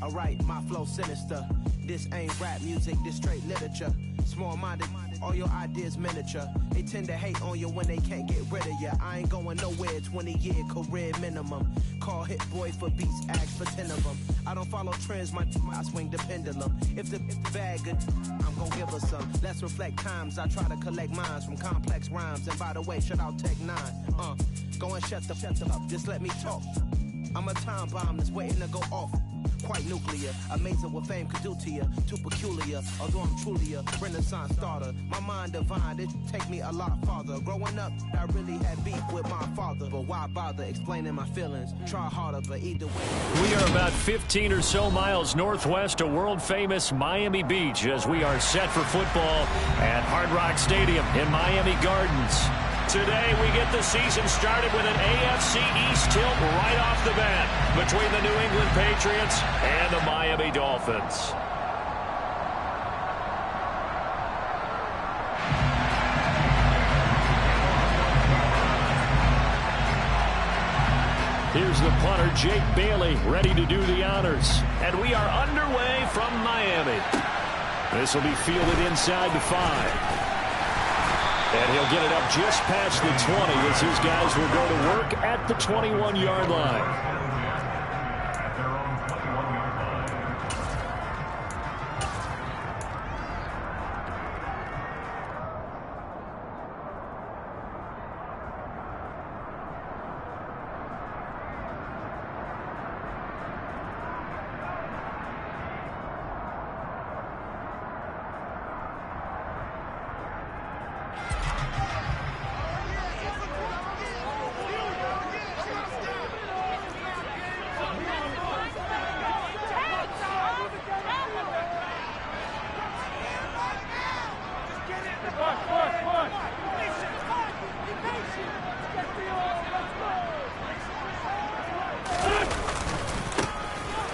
Alright, my flow sinister. This ain't rap music, this straight literature. Small-minded, all your ideas miniature. They tend to hate on you when they can't get rid of you. I ain't going nowhere, 20-year career minimum. Call Hit Boy for beats, ask for 10 of them. I don't follow trends, I swing the pendulum. If the bag good, I'm gonna give her some. Let's reflect times, I try to collect minds from complex rhymes. And by the way, shout out Tech 9. Go and shut the up, just let me talk. I'm a time bomb that's waiting to go off. Quite nuclear, amazing what fame could do to you. Too peculiar, although I'm truly a renaissance starter. My mind divine, it take me a lot farther. Growing up, I really had beef with my father. But why bother explaining my feelings? Try harder, but either way. We are about 15 or so miles northwest of world-famous Miami Beach as we are set for football at Hard Rock Stadium in Miami Gardens. Today, we get the season started with an AFC East tilt right off the bat between the New England Patriots and the Miami Dolphins. Here's the punter, Jake Bailey, ready to do the honors. And we are underway from Miami. This will be fielded inside the 5. And he'll get it up just past the 20 as his guys will go to work at the 21-yard line.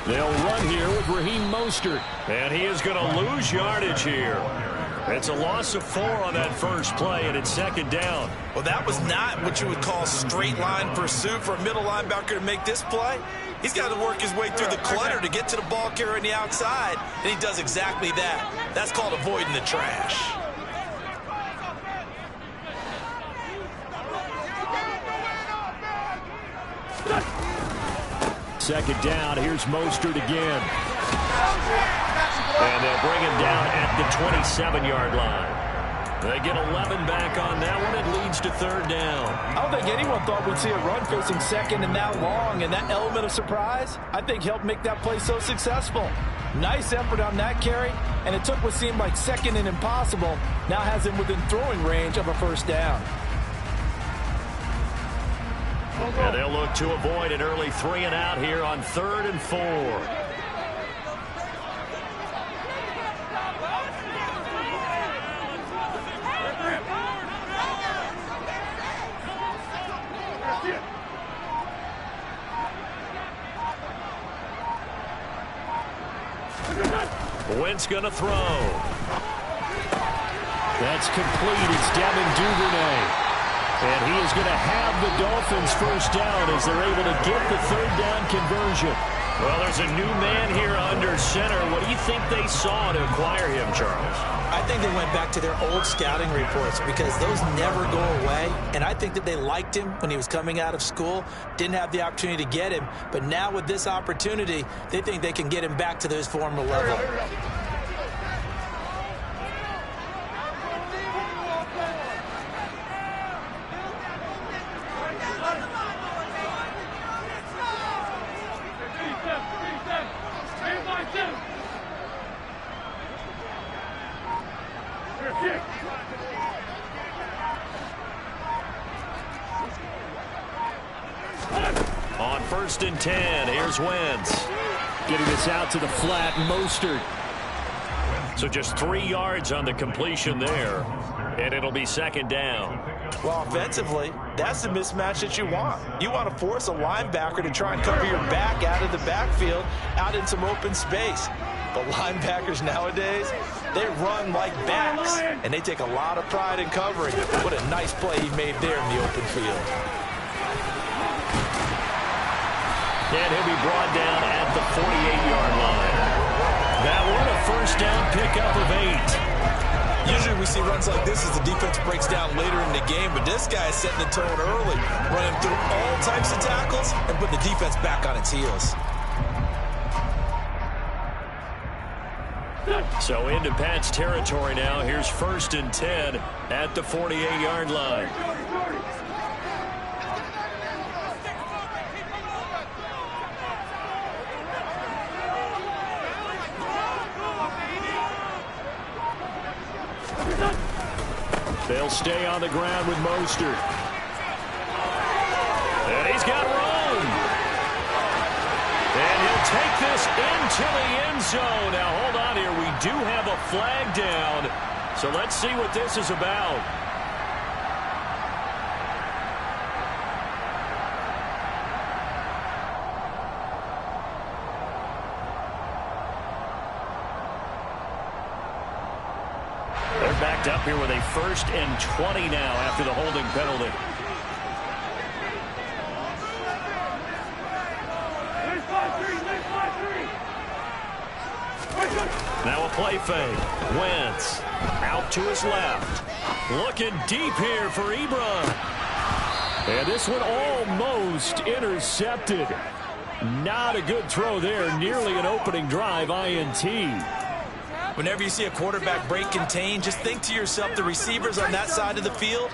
They'll run here with Raheem Mostert, and he is going to lose yardage here. It's a loss of 4 on that first play, and it's second down. Well, that was not what you would call straight line pursuit for a middle linebacker to make this play. He's got to work his way through the clutter to get to the ball carrier on the outside, and he does exactly that. That's called avoiding the trash. Second down, here's Mostert again. And they'll bring him down at the 27-yard line. They get 11 back on that one. It leads to third down. I don't think anyone thought we'd see a run facing second and that long, and that element of surprise, I think, helped make that play so successful. Nice effort on that carry, and it took what seemed like second and impossible, now has him within throwing range of a first down. And they'll look to avoid an early 3 and out here on 3rd and 4. Wentz going to throw. That's complete. It's Devin Duvernay. And he is going to have the Dolphins first down as they're able to get the third down conversion. Well, there's a new man here under center. What do you think they saw to acquire him, Charles? I think they went back to their old scouting reports because those never go away. And I think that they liked him when he was coming out of school, didn't have the opportunity to get him. But now with this opportunity, they think they can get him back to his former level. On 1st and 10, here's Wentz. Getting this out to the flat, Mostert. So just 3 yards on the completion there, and it'll be second down. Well, offensively, that's the mismatch that you want. You want to force a linebacker to try and cover your back out of the backfield, out in some open space. But linebackers nowadays, they run like backs, and they take a lot of pride in covering. What a nice play he made there in the open field. And he'll be brought down at the 48-yard line. That one a first down pickup of 8. Usually we see runs like this as the defense breaks down later in the game, but this guy is setting the tone early, running through all types of tackles and putting the defense back on its heels. So into Pat's territory now. Here's 1st and 10 at the 48-yard line. They'll stay on the ground with Mostert. And he's got room. And he'll take this into the end zone. Now, hold on here. We do have a flag down. So let's see what this is about. They're backed up here with a 1st and 20 now after the holding penalty. Now a play fake. Wentz out to his left. Looking deep here for Ebron. And this one almost intercepted. Not a good throw there. Nearly an opening drive INT. Whenever you see a quarterback break contain, just think to yourself, the receivers on that side of the field,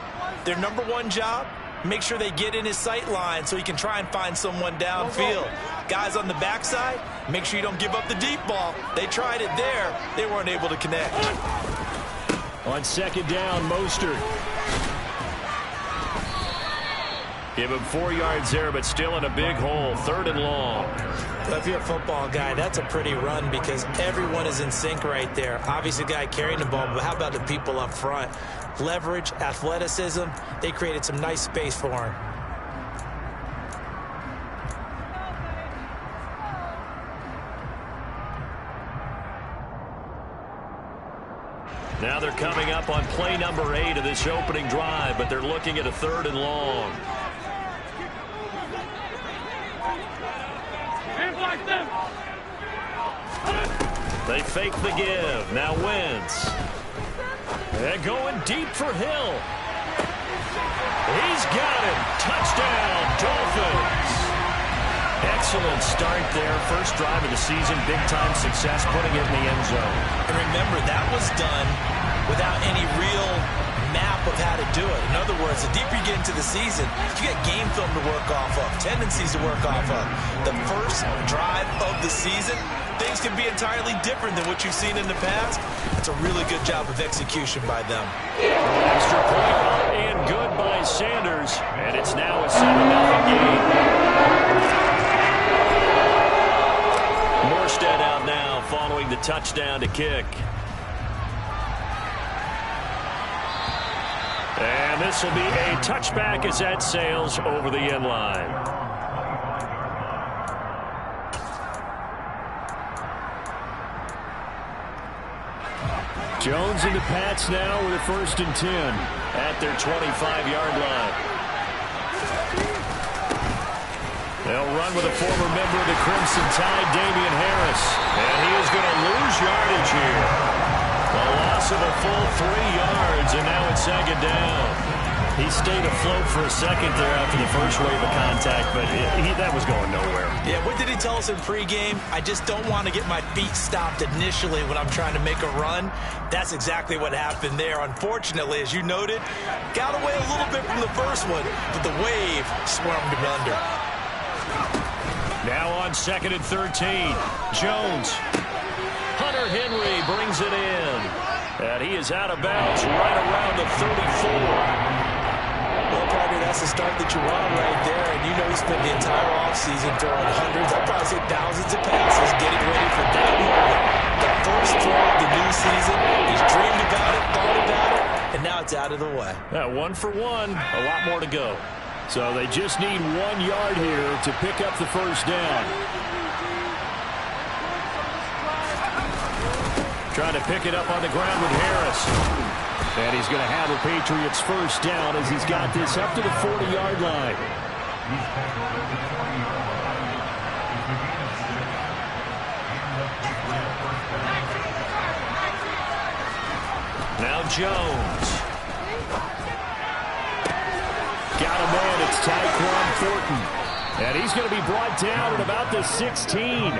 their number one job, make sure they get in his sight line so he can try and find someone downfield. Guys on the backside, make sure you don't give up the deep ball. They tried it there. They weren't able to connect. On 2nd down, Mostert. Give him 4 yards there, but still in a big hole. 3rd and long. Well, if you're a football guy, that's a pretty run because everyone is in sync right there. Obviously, the guy carrying the ball, but how about the people up front? Leverage, athleticism, they created some nice space for him. Now they're coming up on play number 8 of this opening drive, but they're looking at a 3rd and long. They fake the give. Now Wentz. And going deep for Hill. He's got him. Touchdown, Dolphins. Excellent start there. First drive of the season. Big-time success, putting it in the end zone. And remember, that was done without any real map of how to do it. In other words, the deeper you get into the season, you get game film to work off of, tendencies to work off of. The first drive of the season, things can be entirely different than what you've seen in the past. It's a really good job of execution by them. Extra point up and good by Sanders. And it's now a 7-0 game. Morstead out now following the touchdown to kick. And this will be a touchback as that sails over the end line. Jones into Pats now with a 1st and 10 at their 25-yard line. They'll run with a former member of the Crimson Tide, Damian Harris. And he is going to lose yardage here. A loss of a full 3 yards, and now it's 2nd down. He stayed afloat for a second there after the first wave of contact, but that was going nowhere. Yeah, what did he tell us in pregame? I just don't want to get my feet stopped initially when I'm trying to make a run. That's exactly what happened there. Unfortunately, as you noted, got away a little bit from the first one, but the wave swarmed him under. Now on 2nd and 13, Jones. Hunter Henry brings it in. And he is out of bounds right around the 34. Well, partner, that's the start that you want right there. And you know he spent the entire offseason throwing hundreds, I'd probably say thousands of passes, getting ready for that moment. The first throw of the new season. He's dreamed about it, thought about it, and now it's out of the way. 1 for 1, a lot more to go. So they just need 1 yard here to pick up the first down. Trying to pick it up on the ground with Harris. And he's going to have the Patriots first down as he's got this up to the 40-yard line. Now Jones. Got a man. It's Tyquan Thornton. And he's going to be brought down at about the 16.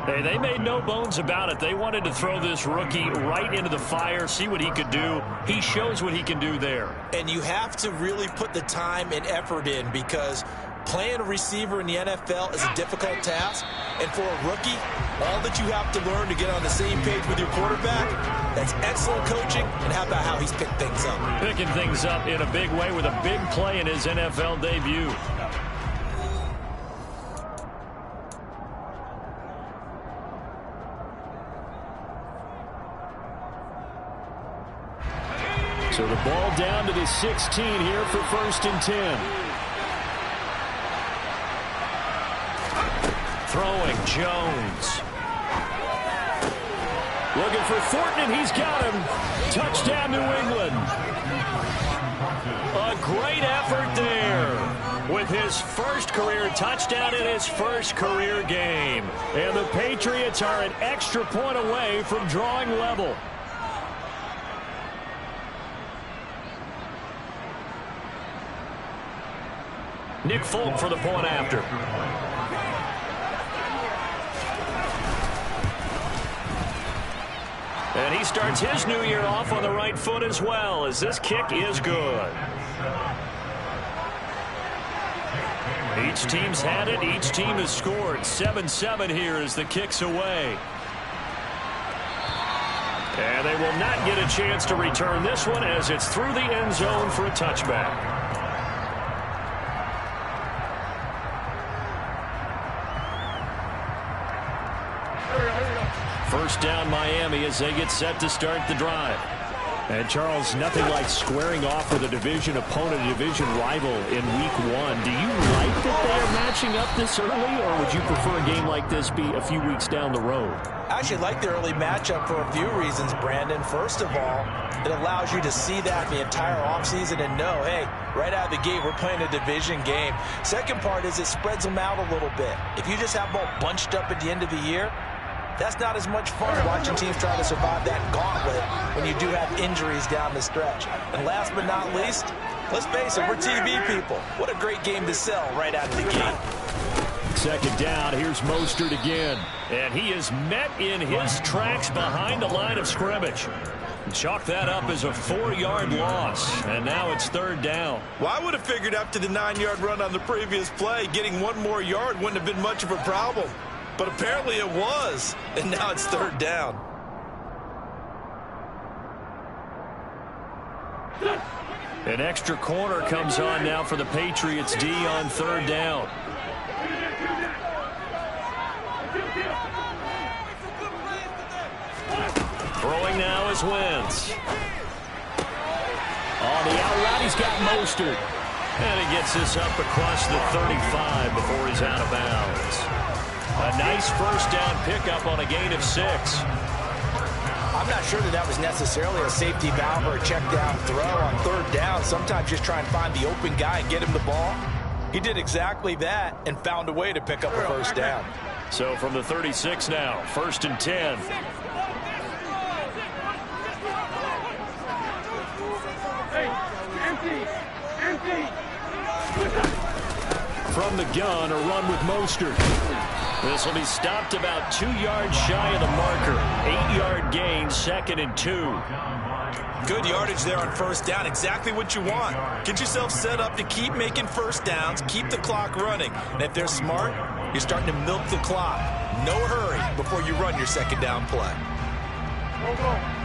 Hey, they made no bones about it. They wanted to throw this rookie right into the fire, see what he could do. He shows what he can do there. And you have to really put the time and effort in, because playing a receiver in the NFL is a difficult task. And for a rookie, all that you have to learn to get on the same page with your quarterback, that's excellent coaching. And how about how he's picked things up? Picking things up in a big way with a big play in his NFL debut. So the ball down to the 16 here for 1st and 10. Throwing Jones. Looking for Thornton, and he's got him. Touchdown, New England. A great effort there with his first career touchdown in his first career game. And the Patriots are an extra point away from drawing level. Nick Folk for the point after. And he starts his new year off on the right foot as well, as this kick is good. Each team's had it. Each team has scored. 7-7 here as the kick's away. And they will not get a chance to return this one, as it's through the end zone for a touchback. First down Miami as they get set to start the drive. And Charles, nothing like squaring off with a division opponent, a division rival in week 1. Do you like that they are matching up this early, or would you prefer a game like this be a few weeks down the road? I actually like the early matchup for a few reasons, Brandon. First of all, it allows you to see that the entire offseason and know, hey, right out of the gate, we're playing a division game. Second part is it spreads them out a little bit. If you just have them all bunched up at the end of the year, that's not as much fun watching teams try to survive that gauntlet when you do have injuries down the stretch. And last but not least, let's face it, we're TV people. What a great game to sell right out of the gate. Second down, here's Mostert again. And he is met in his tracks behind the line of scrimmage. Chalk that up as a 4-yard loss, and now it's 3rd down. Well, I would have figured after the 9-yard run on the previous play, getting one more yard wouldn't have been much of a problem. But apparently it was, and now it's 3rd down. An extra corner comes on now for the Patriots D on 3rd down. Throwing now is Wentz. On the out route, he's got Mostert. And he gets this up across the 35 before he's out of bounds. A nice first down pickup on a gain of 6. I'm not sure that was necessarily a safety valve or a check down throw on 3rd down. Sometimes just try and find the open guy and get him the ball. He did exactly that and found a way to pick up a first down. So from the 36 now, 1st and 10. From the gun, a run with Mostert. This will be stopped about 2 yards shy of the marker. 8-yard gain, 2nd and 2. Good yardage there on 1st down. Exactly what you want. Get yourself set up to keep making first downs, keep the clock running. And if they're smart, you're starting to milk the clock. No hurry before you run your 2nd down play.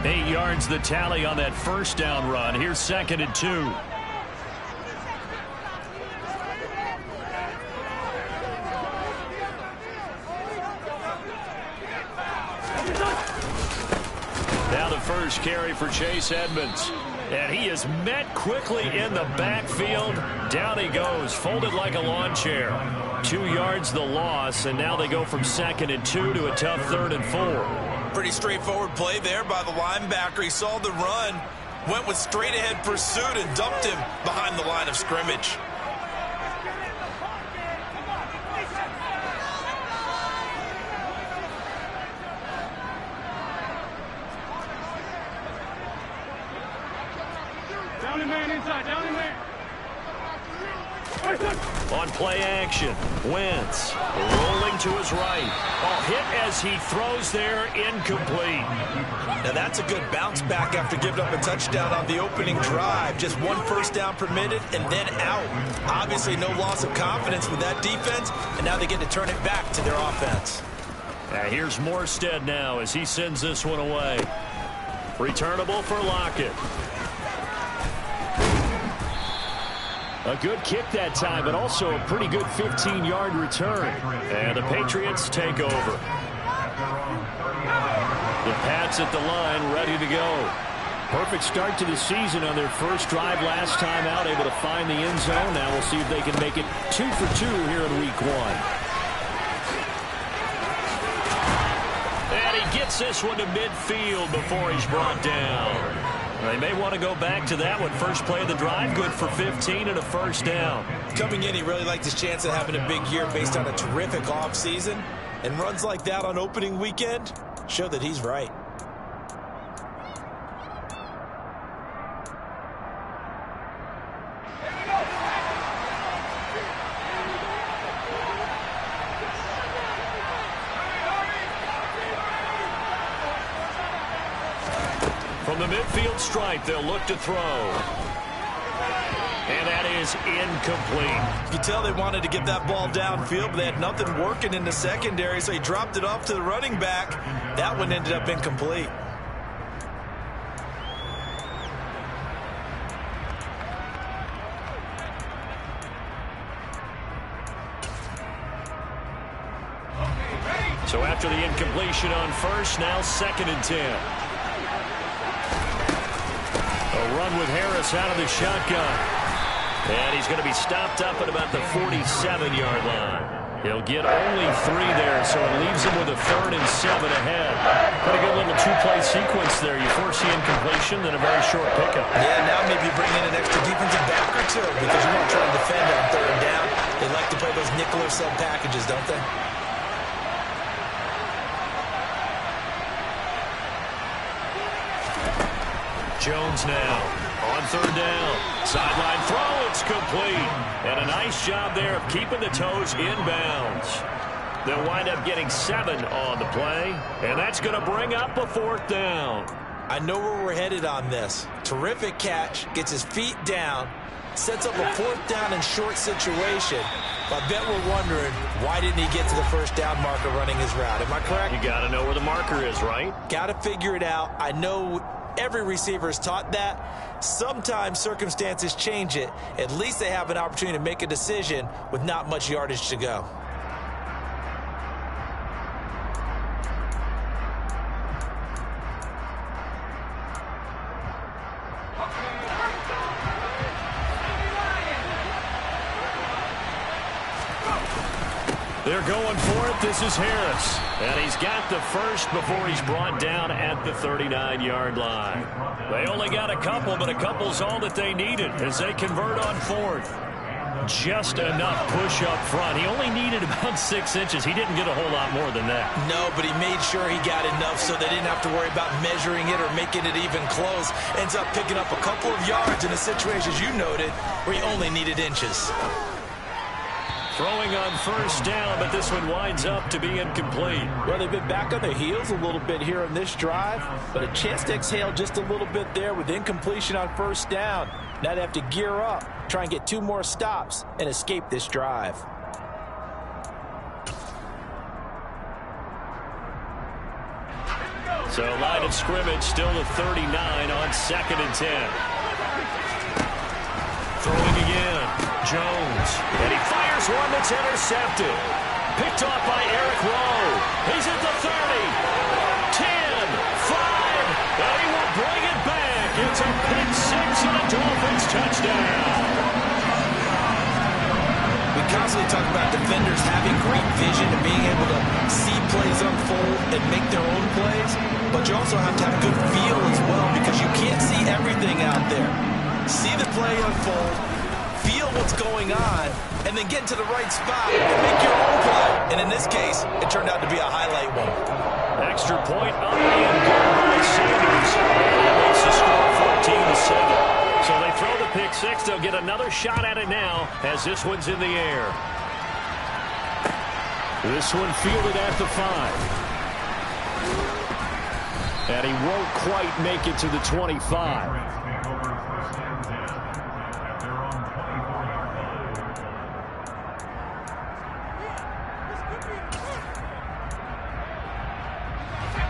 8 yards the tally on that first down run. Here's 2nd and 2. Now the first carry for Chase Edmonds. And he is met quickly in the backfield. Down he goes, folded like a lawn chair. 2 yards the loss, and now they go from 2nd and 2 to a tough 3rd and 4. Pretty straightforward play there by the linebacker. He saw the run, went with straight-ahead pursuit, and dumped him behind the line of scrimmage. On play action, Wentz rolling to his right. Oh, hit as he throws there, incomplete. Now that's a good bounce back after giving up a touchdown on the opening drive. Just one first down permitted and then out. Obviously no loss of confidence with that defense, and now they get to turn it back to their offense. Here's Morstead now as he sends this one away. Returnable for Lockett. A good kick that time, but also a pretty good 15-yard return. And the Patriots take over. The Pats at the line, ready to go. Perfect start to the season on their first drive last time out, able to find the end zone. Now we'll see if they can make it 2 for 2 here in week 1. And he gets this one to midfield before he's brought down. They may want to go back to that one. First play of the drive, good for 15 and a first down. Coming in, he really liked his chance of having a big year based on a terrific offseason. And runs like that on opening weekend show that he's right. From the midfield stripe, they'll look to throw. And that is incomplete. You tell they wanted to get that ball downfield, but they had nothing working in the secondary, so he dropped it off to the running back. That one ended up incomplete. So after the incompletion on first, now 2nd and 10. A run with Harris out of the shotgun. And he's going to be stopped up at about the 47-yard line. He'll get only 3 there, so it leaves him with a 3rd and 7 ahead. Pretty good little 2-play sequence there. You force the incompletion, then a very short pickup. Yeah, now maybe you bring in an extra defensive back or two because you want to try to defend on 3rd down. They like to play those nickel or sub packages, don't they? Jones now on 3rd down. Sideline throw, it's complete. And a nice job there of keeping the toes inbounds. They'll wind up getting 7 on the play, and that's going to bring up a 4th down. I know where we're headed on this. Terrific catch, gets his feet down, sets up a 4th down and short situation. But I bet we're wondering, why didn't he get to the 1st down marker running his route? Am I correct? You got to know where the marker is, right? Got to figure it out. I know every receiver is taught that. Sometimes circumstances change it. At least they have an opportunity to make a decision with not much yardage to go. They're going for it. This is Harris. And he's got the first before he's brought down at the 39-yard line. They only got a couple, but a couple's all that they needed as they convert on 4th. Just enough push up front. He only needed about 6 inches. He didn't get a whole lot more than that. No, but he made sure he got enough so they didn't have to worry about measuring it or making it even close. Ends up picking up a couple of yards in a situation, as you noted, where he only needed inches. Throwing on 1st down, but this one winds up to be incomplete. Well, they've been back on their heels a little bit here on this drive, but a chance to exhale just a little bit there with incompletion on 1st down. Now they have to gear up, try and get 2 more stops, and escape this drive. So line of scrimmage still at 39 on 2nd and 10. Throwing again, Jones, and he fires one that's intercepted. Picked off by Eric Rowe. He's at the 30, 10, 5, and he will bring it back. It's a pick 6 and a Dolphins touchdown. We constantly talk about defenders having great vision and being able to see plays unfold and make their own plays, but you also have to have good feel as well because you can't see everything out there. See the play unfold, feel what's going on, and then get into the right spot and make your own play. And in this case, it turned out to be a highlight one. Extra point up and good by Sanders. That makes the score 14-7. So they throw 6. They'll get another shot at it now as this one's in the air. This one fielded at the 5. And he won't quite make it to the 25.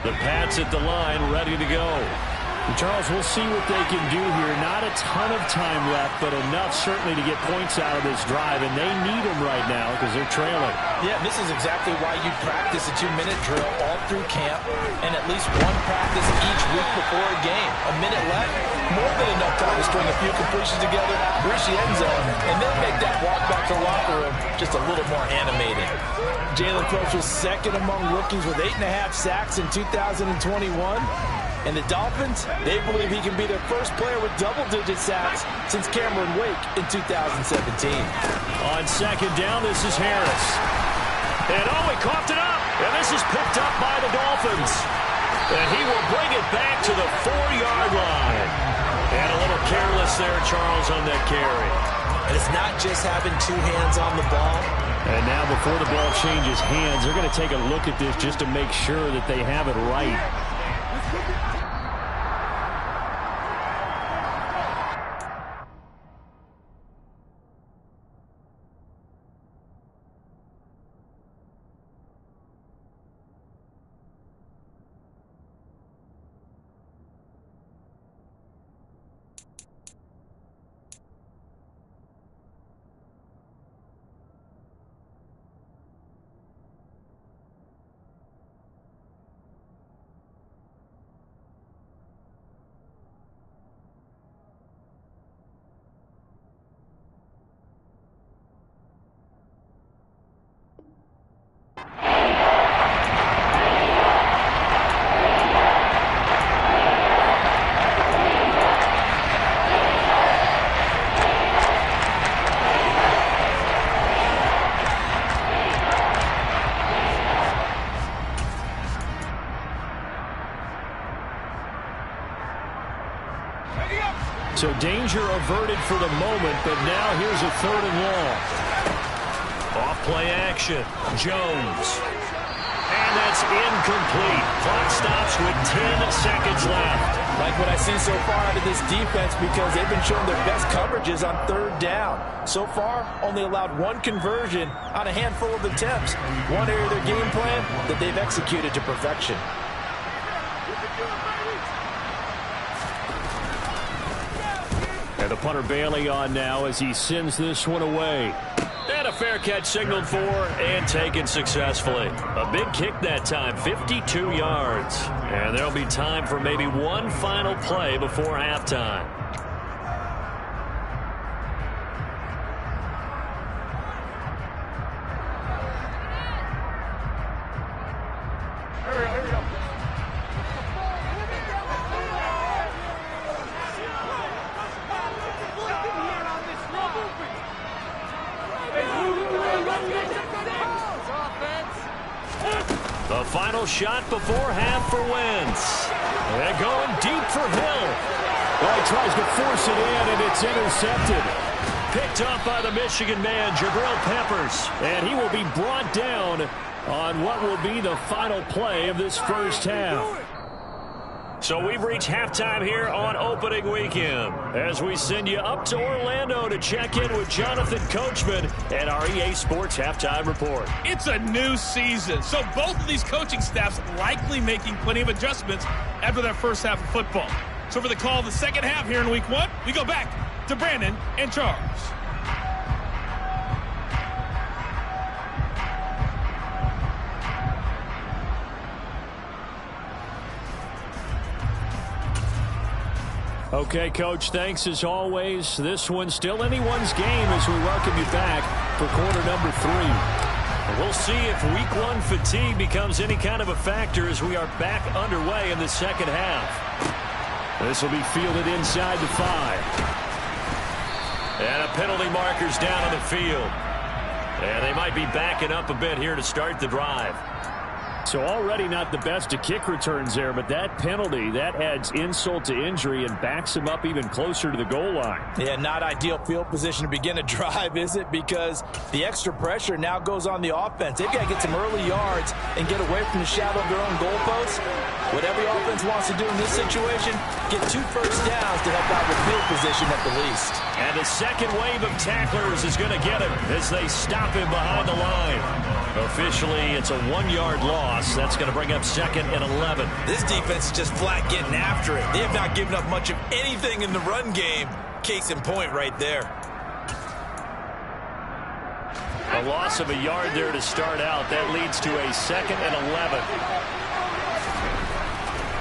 The Pats at the line, ready to go. Charles, we'll see what they can do here. Not a ton of time left, but enough certainly to get points out of this drive, and they need them right now because they're trailing. Yeah, this is exactly why you practice a 2-minute drill all through camp and at least one practice each week before a game. A minute left, more than enough time to string a few completions together, reach the end zone, and then make that walk back to the locker room just a little more animated. Jalen Phillips was second among rookies with 8.5 sacks in 2021. And the Dolphins, they believe he can be their first player with double-digit sacks since Cameron Wake in 2017. On second down, this is Harris. And he coughed it up. And this is picked up by the Dolphins. And he will bring it back to the 4-yard line. And a little careless there, Charles, on that carry. And it's not just having two hands on the ball. And now before the ball changes hands, they're going to take a look at this just to make sure that they have it right. So danger averted for the moment, but now here's a 3rd and long. Off-play action. Jones. And that's incomplete. Clock stops with 10 seconds left. Like what I see so far out of this defense because they've been showing their best coverages on 3rd down. So far, only allowed one conversion on a handful of attempts. One area of their game plan that they've executed to perfection. And the punter Bailey on now as he sends this one away. And a fair catch signaled for and taken successfully. A big kick that time, 52 yards. And there'll be time for maybe one final play before halftime. The final shot before half for Wentz. They're going deep for Hill. Well, he tries to force it in, and it's intercepted. Picked up by the Michigan man, Jabril Peppers. And he will be brought down on what will be the final play of this first half. So we've reached halftime here on opening weekend as we send you up to Orlando to check in with Jonathan Coachman and our EA Sports Halftime Report. It's a new season, so both of these coaching staffs likely making plenty of adjustments after their first half of football. So for the call of the second half here in week 1, we go back to Brandon and Charles. Okay, Coach, thanks as always. This one's still anyone's game as we welcome you back for quarter number 3. And we'll see if week 1 fatigue becomes any kind of a factor as we are back underway in the second half. This will be fielded inside the 5. And a penalty marker's down on the field. And they might be backing up a bit here to start the drive. So already not the best of kick returns there, but that penalty, that adds insult to injury and backs him up even closer to the goal line. Yeah, not ideal field position to begin a drive, is it? Because the extra pressure now goes on the offense. They've got to get some early yards and get away from the shadow of their own goalposts. What every offense wants to do in this situation, get 2 first downs to help out with field position at the least. And the second wave of tacklers is going to get him as they stop him behind the line. Officially, it's a 1-yard loss. That's going to bring up 2nd and 11. This defense is just flat getting after it. They have not given up much of anything in the run game. Case in point right there. A loss of a yard there to start out. That leads to a 2nd and 11.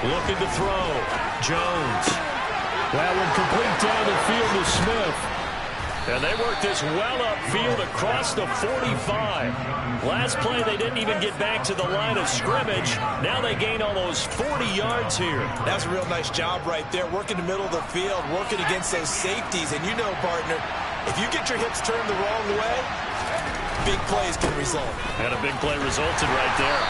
Looking to throw. Jones. That one complete down the field to Smith. And they work this well upfield across the 45. Last play, they didn't even get back to the line of scrimmage. Now they gain almost 40 yards here. That's a real nice job right there, working the middle of the field, working against those safeties. And you know, partner, if you get your hips turned the wrong way, big plays can result. And a big play resulted right there.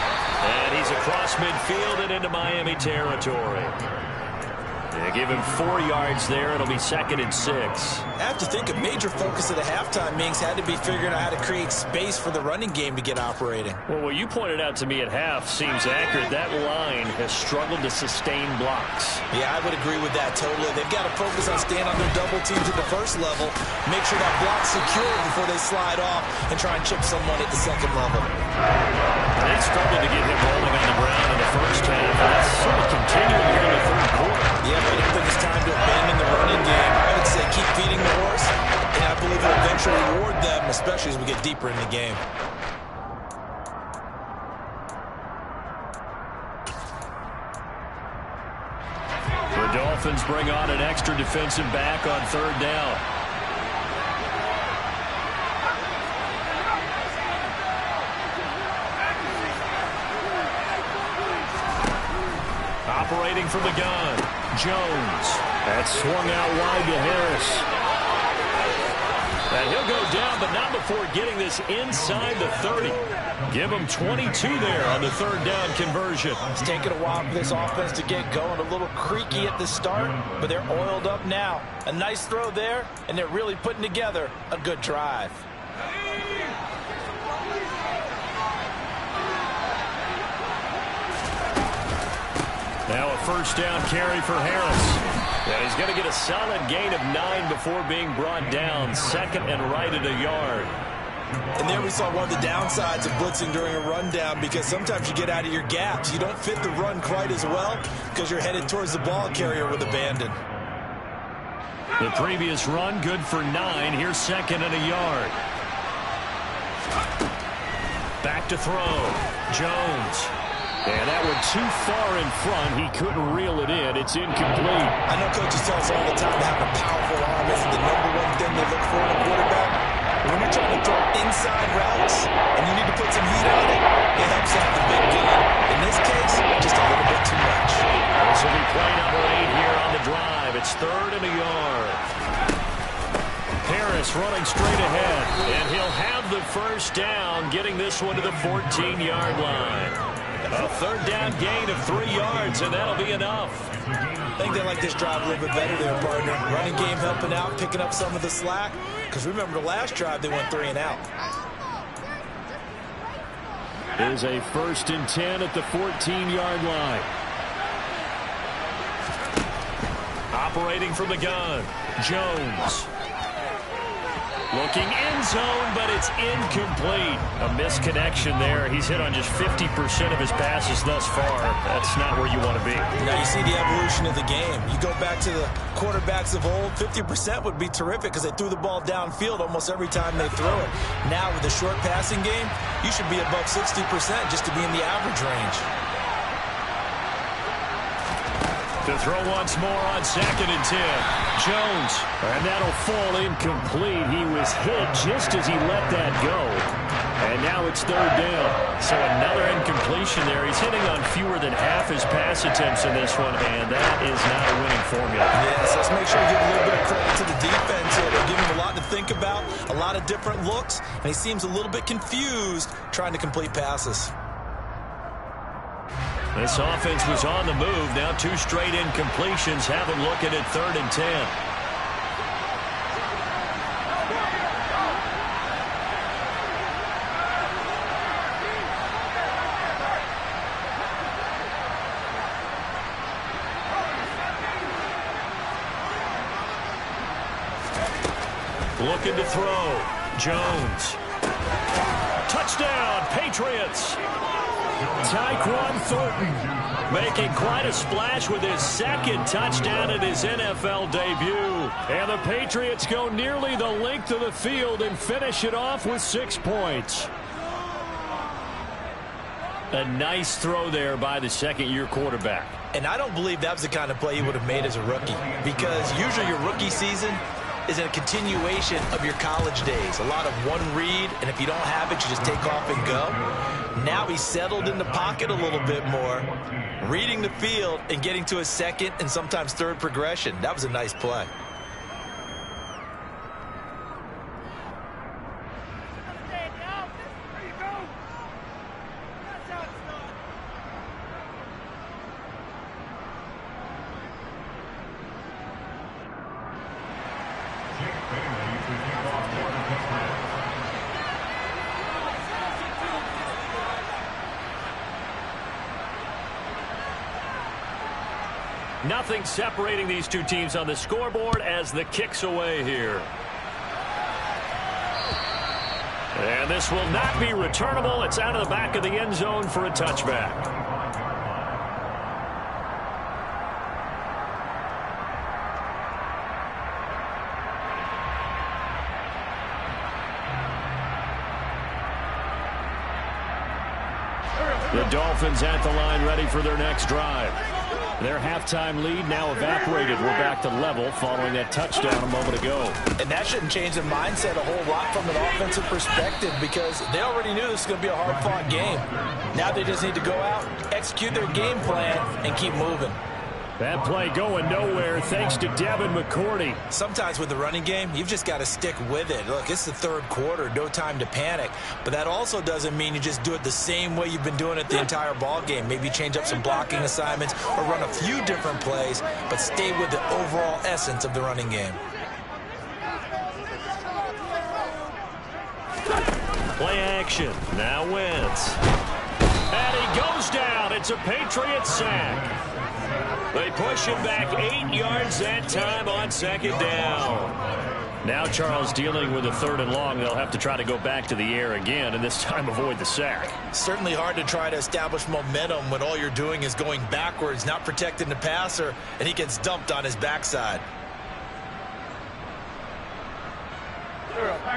And he's across midfield and into Miami territory. They give him 4 yards there. It'll be 2nd and 6. I have to think a major focus of the halftime meetings had to be figuring out how to create space for the running game to get operating. Well, what you pointed out to me at half seems accurate. That line has struggled to sustain blocks. Yeah, I would agree with that totally. They've got to focus on staying on their double teams at the first level, make sure that block's secure before they slide off and try and chip someone at the second level. They struggled to get him rolling on the ground in the first half. That's sort of continuing here in the third quarter. Yeah, but I don't think it's time to abandon the running game. I would say keep feeding the horse, and I believe it'll eventually reward them, especially as we get deeper in the game. The Dolphins bring on an extra defensive back on 3rd down. Operating from the gun, Jones. That swung out wide to Harris. And he'll go down, but not before getting this inside the 30. Give him 22 there on the 3rd down conversion. It's taken a while for this offense to get going. A little creaky at the start, but they're oiled up now. A nice throw there, and they're really putting together a good drive. Now a 1st down carry for Harris. And he's going to get a solid gain of 9 before being brought down. 2nd and right at a yard. And there we saw one of the downsides of blitzing during a rundown, because sometimes you get out of your gaps. You don't fit the run quite as well because you're headed towards the ball carrier with abandon. The previous run good for 9. Here's 2nd and a yard. Back to throw. Jones. And that one too far in front. He couldn't reel it in. It's incomplete. I know coaches tell us all the time to have a powerful arm isn't the #1 thing they look for in a quarterback. When you're trying to throw inside routes and you need to put some heat on it, it helps out the big gun. In this case, just a little bit too much. This will be play number 8 here on the drive. It's 3rd and a yard. Harris running straight ahead, and he'll have the 1st down, getting this one to the 14-yard line. A 3rd down gain of 3 yards, and that'll be enough. I think they like this drive a little bit better there, partner. Running game helping out, picking up some of the slack. Because remember the last drive, they went 3 and out. There's a 1st and 10 at the 14-yard line. Operating from the gun, Jones. Looking end zone, but it's incomplete. A misconnection there. He's hit on just 50% of his passes thus far. That's not where you want to be. Now you see the evolution of the game. You go back to the quarterbacks of old, 50% would be terrific because they threw the ball downfield almost every time they threw it. Now with the short passing game, you should be above 60% just to be in the average range. To throw once more on 2nd and 10. Jones. And that'll fall incomplete. He was hit just as he let that go. And now it's 3rd down. So another incompletion there. He's hitting on fewer than half his pass attempts in this one, and that is not a winning formula. Yes, let's make sure we give a little bit of credit to the defense here. They're giving him a lot to think about, a lot of different looks, and he seems a little bit confused trying to complete passes. This offense was on the move. Now 2 straight incompletions have them looking at 3rd and 10. Looking to throw. Jones. Touchdown, Patriots. Tyquan Thornton making quite a splash with his 2nd touchdown in his NFL debut. And the Patriots go nearly the length of the field and finish it off with 6 points. A nice throw there by the 2nd-year quarterback. And I don't believe that was the kind of play he would have made as a rookie, because usually your rookie season is a continuation of your college days. A lot of one read, and if you don't have it, you just take off and go. Now he's settled in the pocket a little bit more, reading the field and getting to his 2nd and sometimes 3rd progression. That was a nice play. Nothing separating these 2 teams on the scoreboard as the kick's away here. And this will not be returnable. It's out of the back of the end zone for a touchback. The Dolphins at the line ready for their next drive. Their halftime lead now evaporated. We're back to level following that touchdown a moment ago. And that shouldn't change the mindset a whole lot from an offensive perspective, because they already knew this was going to be a hard-fought game. Now they just need to go out, execute their game plan, and keep moving. That play going nowhere thanks to Devin McCourty. Sometimes with the running game, you've just got to stick with it. Look, it's the 3rd quarter, no time to panic. But that also doesn't mean you just do it the same way you've been doing it the entire ball game. Maybe change up some blocking assignments or run a few different plays, but stay with the overall essence of the running game. Play action. Now Wentz. And he goes down. It's a Patriots sack. They push him back 8 yards that time on 2nd down. Now Charles dealing with a 3rd and long. They'll have to try to go back to the air again and this time avoid the sack. Certainly hard to try to establish momentum when all you're doing is going backwards, not protecting the passer, and he gets dumped on his backside.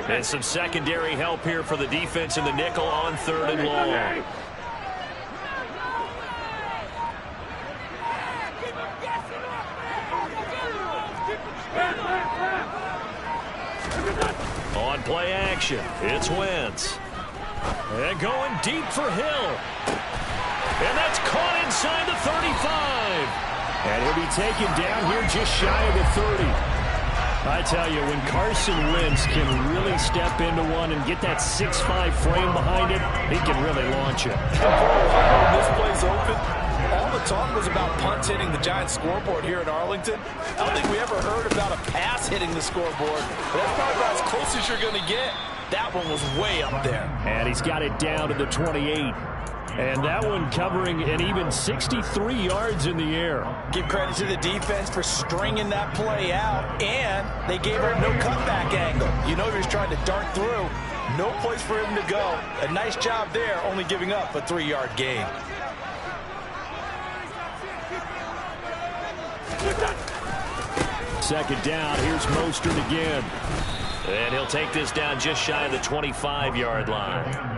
And some secondary help here for the defense in the nickel on 3rd and long. On play action, it's Wentz. And going deep for Hill. And that's caught inside the 35. And he'll be taken down here just shy of the 30. I tell you, when Carson Wentz can really step into one and get that 6'5" frame behind it, he can really launch it. This play's open. All the talk was about punts hitting the Giants scoreboard here at Arlington. I don't think we ever heard about a pass hitting the scoreboard. But that's probably about as close as you're going to get. That one was way up there. And he's got it down to the 28. And that one covering an even 63 yards in the air. Give credit to the defense for stringing that play out, and they gave him no cutback angle. You know he was trying to dart through. No place for him to go. A nice job there, only giving up a 3-yard gain. Second down, here's Mostert again. And he'll take this down just shy of the 25-yard line.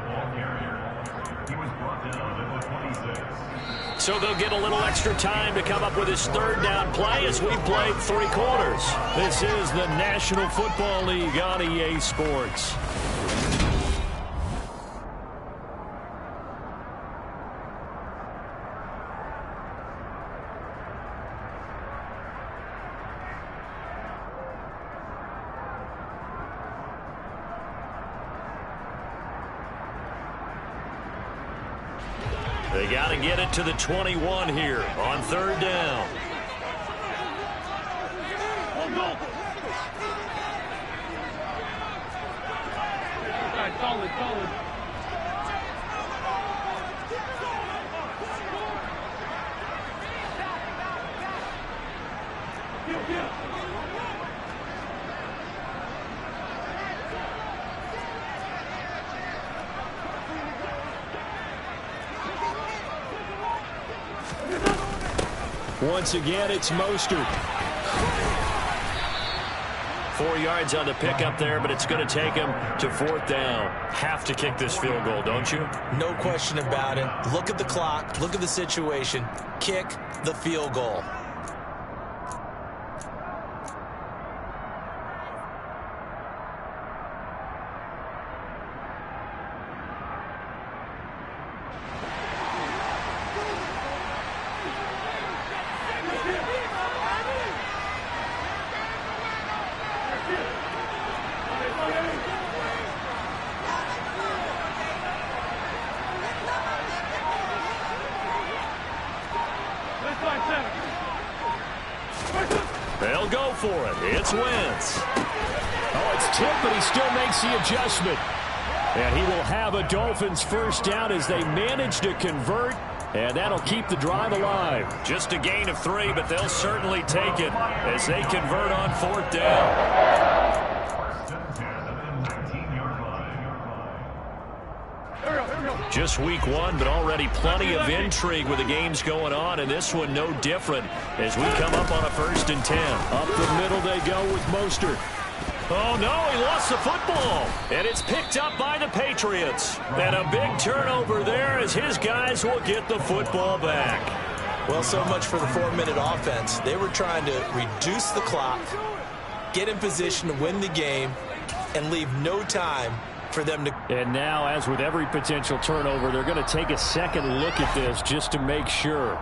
So they'll get a little extra time to come up with his 3rd down play as we've played 3 quarters. This is the National Football League on EA Sports. They They got to get it to the 21 here on third down. Solid. Once again, it's Mostert. 4 yards on the pickup there, but it's going to take him to fourth down. Have to kick this field goal, don't you? No question about it. Look at the clock. Look at the situation. Kick the field goal. They'll go for it. It's Wentz. Oh, it's tipped, but he still makes the adjustment. And he will have a Dolphins first down as they manage to convert, and that'll keep the drive alive. Just a gain of 3, but they'll certainly take it as they convert on fourth down. Just week 1, but already plenty of intrigue with the games going on, and this one no different as we come up on a 1st and 10. Up the middle they go with Mostert. Oh, no, he lost the football, and it's picked up by the Patriots. And a big turnover there as his guys will get the football back. Well, so much for the 4-minute offense. They were trying to reduce the clock, get in position to win the game, and leave no time for them to... And now, as with every potential turnover, they're going to take a second look at this just to make sure.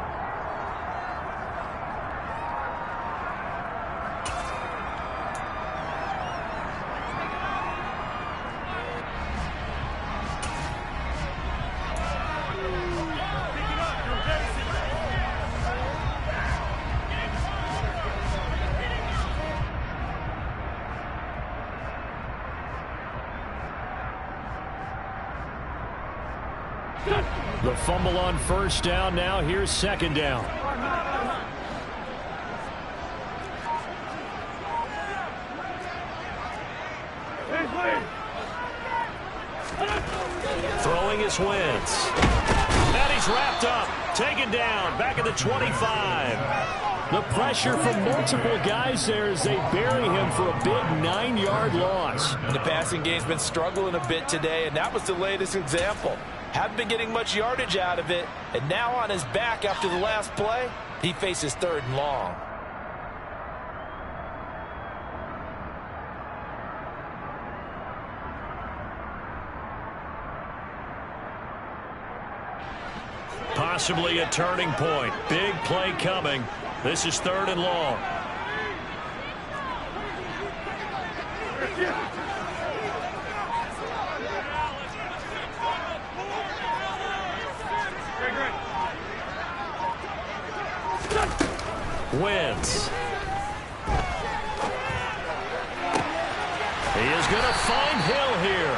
The fumble on first down. Now here's second down. Throwing is Wentz. And he's wrapped up. Taken down. Back at the 25. The pressure from multiple guys there as they bury him for a big 9-yard loss. And the passing game's been struggling a bit today, and that was the latest example. Haven't been getting much yardage out of it, and now on his back after the last play, he faces 3rd and long. Possibly a turning point. Big play coming. This is 3rd and long. Wentz. He is going to find Hill here.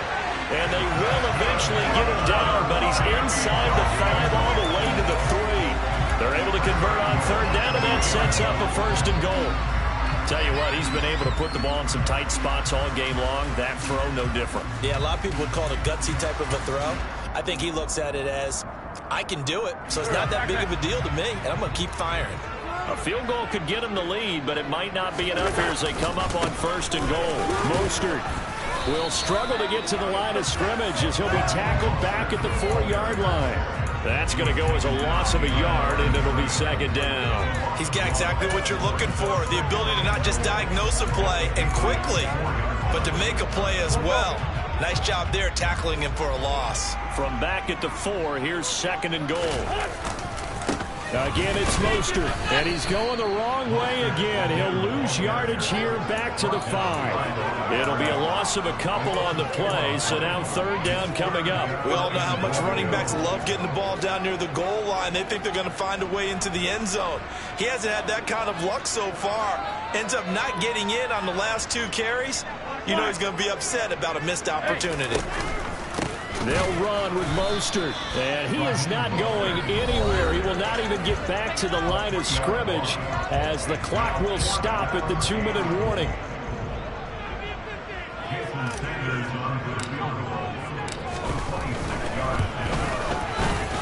And they will eventually get him down, but he's inside the 5 all the way to the 3. They're able to convert on 3rd down, and that sets up a 1st and goal. Tell you what, he's been able to put the ball in some tight spots all game long. That throw, no different. Yeah, a lot of people would call it a gutsy type of a throw. I think he looks at it as, I can do it, so it's not that big of a deal to me, and I'm going to keep firing. A field goal could get him the lead, but it might not be enough here as they come up on 1st and goal. Mostert will struggle to get to the line of scrimmage as he'll be tackled back at the 4-yard line. That's going to go as a loss of a yard, and it'll be 2nd down. He's got exactly what you're looking for, the ability to not just diagnose a play and quickly, but to make a play as well. Nice job there tackling him for a loss. From back at the 4, here's 2nd and goal. Again, it's Mostert, and he's going the wrong way again. He'll lose yardage here back to the 5. It'll be a loss of a couple on the play, so now third down coming up. We all know how much running backs love getting the ball down near the goal line. They think they're going to find a way into the end zone. He hasn't had that kind of luck so far. Ends up not getting in on the last 2 carries. You know he's going to be upset about a missed opportunity. They'll run with Mostert, and he is not going anywhere. He will not even get back to the line of scrimmage as the clock will stop at the 2-minute warning.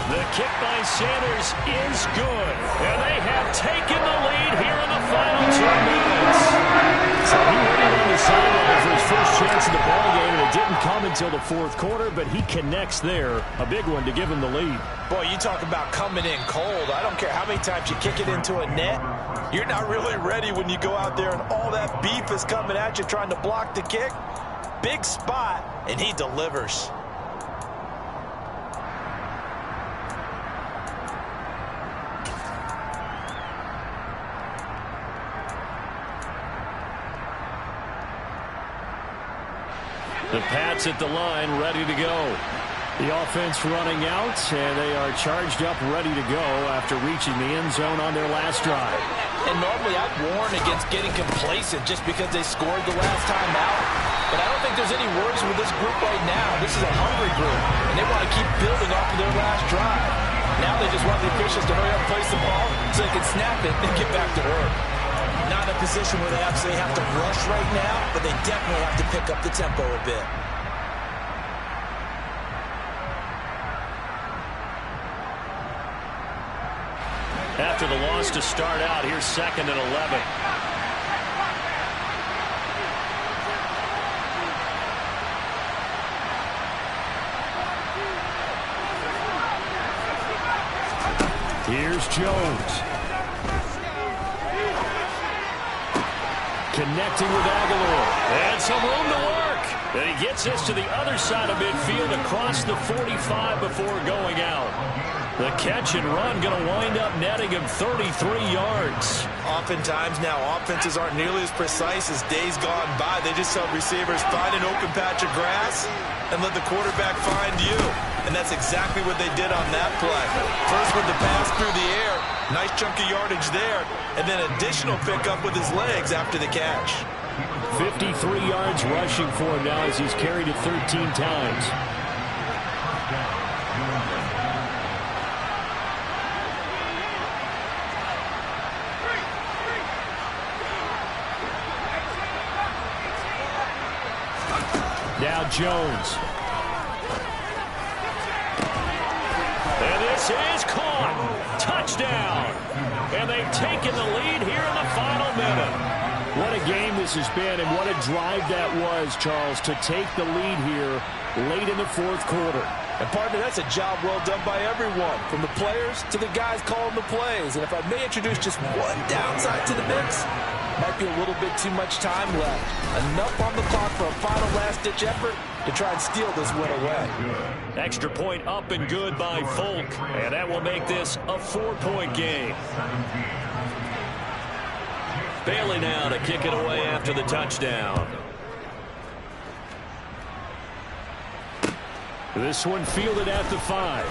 The kick by Sanders is good, and they have taken the lead here in the final 2 minutes. So he waited on the sideline for his first chance in the ballgame, and it didn't come until the 4th quarter, but he connects there. A big one to give him the lead. Boy, you talk about coming in cold. I don't care how many times you kick it into a net. You're not really ready when you go out there and all that beef is coming at you trying to block the kick. Big spot, and he delivers. The Pats at the line, ready to go. The offense running out, and they are charged up, ready to go after reaching the end zone on their last drive. And normally I'd warn against getting complacent just because they scored the last time out. But I don't think there's any worries with this group right now. This is a hungry group, and they want to keep building off of their last drive. Now they just want the officials to hurry up and place the ball so they can snap it and get back to work. Not in a position where they absolutely have to rush right now, but they definitely have to pick up the tempo a bit. After the loss to start out, here's 2nd and 11. Here's Jones. Connecting with Aguilar. And some room to work. And he gets us to the other side of midfield across the 45 before going out. The catch and run going to wind up netting him 33 yards. Oftentimes now offenses aren't nearly as precise as days gone by. They just help receivers find an open patch of grass and let the quarterback find you. And that's exactly what they did on that play. First with the pass through the air. Nice chunk of yardage there. And then additional pickup with his legs after the catch. 53 yards rushing for him now as he's carried it 13 times. Now Jones. And this is caught. Touchdown. And they've taken the lead here in the final minute. What a game this has been, and what a drive that was, Charles, to take the lead here late in the 4th quarter. And partner, that's a job well done by everyone, from the players to the guys calling the plays. And if I may introduce just one downside to the mix, might be a little bit too much time left. Enough on the clock for a final last-ditch effort to try and steal this win away. Extra point up and good by Folk, and that will make this a 4-point game. Bailey now to kick it away after the touchdown. This one fielded at the 5.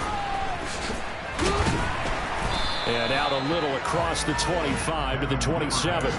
And out a little across the 25 to the 27.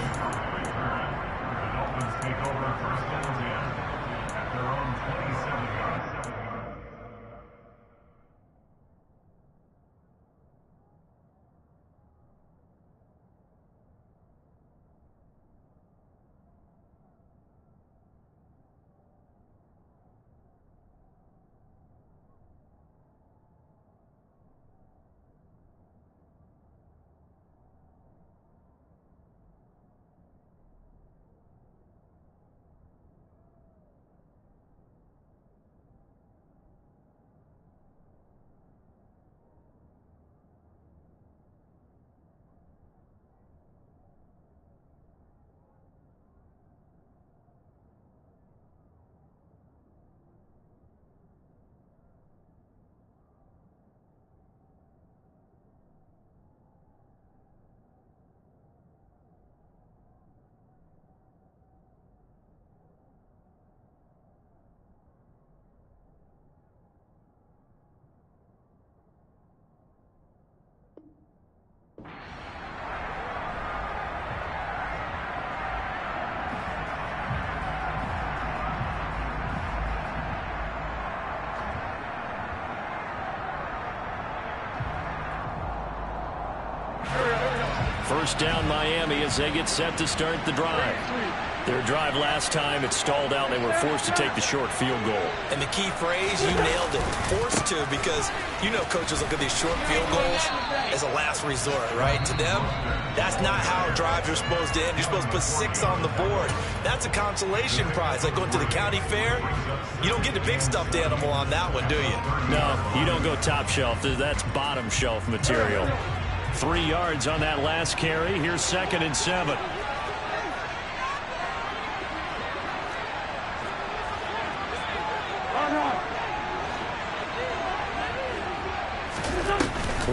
first down Miami as they get set to start the drive. Their drive last time, it stalled out. They were forced to take the short field goal. And the key phrase, you nailed it. Forced to, because you know coaches look at these short field goals as a last resort, right? To them, that's not how drives are supposed to end. You're supposed to put 6 on the board. That's a consolation prize. Like going to the county fair, you don't get the big stuffed animal on that one, do you? No, you don't go top shelf. That's bottom shelf material. 3 yards on that last carry. Here's 2nd and 7.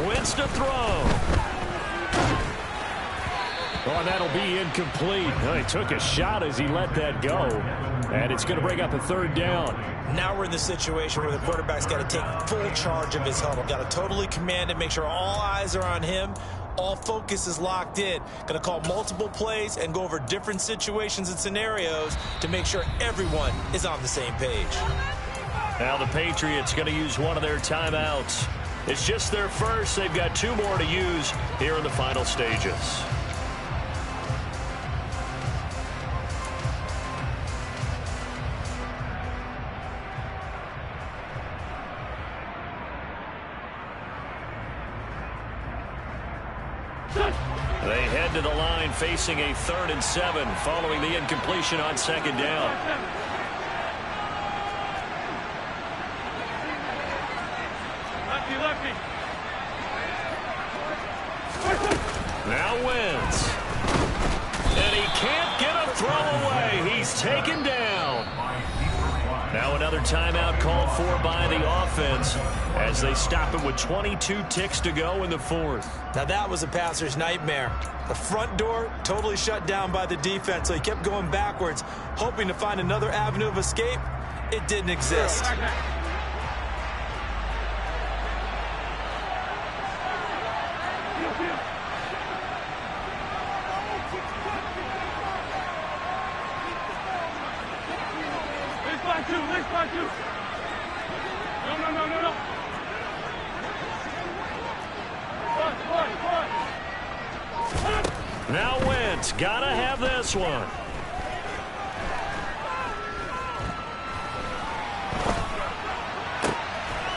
Wentz to throw. Oh, that'll be incomplete. Oh, he took a shot as he let that go. And it's going to bring up a 3rd down. Now we're in the situation where the quarterback's got to take full charge of his huddle. Got to totally command it, make sure all eyes are on him. All focus is locked in. Going to call multiple plays and go over different situations and scenarios to make sure everyone is on the same page. Now the Patriots going to use one of their timeouts. It's just their first. They've got 2 more to use here in the final stages. They head to the line facing a 3rd and 7 following the incompletion on 2nd down. Now Wentz. And he can't get a throw away. He's taken down. Now another timeout called for by the offense as they stop it with 22 ticks to go in the 4th. Now that was a passer's nightmare. The front door totally shut down by the defense, so he kept going backwards, hoping to find another avenue of escape. It didn't exist. Now Wentz, gotta have this one.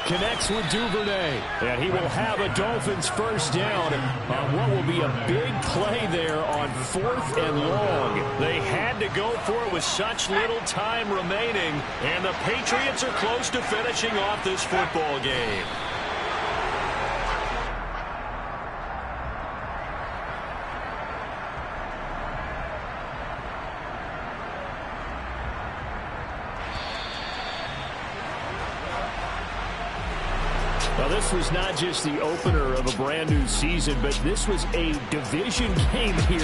Connects with Duvernay. And he will have a Dolphins first down on what will be a big play there on 4th and long. They had to go for it with such little time remaining, and the Patriots are close to finishing off this football game. Well, this was not just the opener of a brand new season, but this was a division game here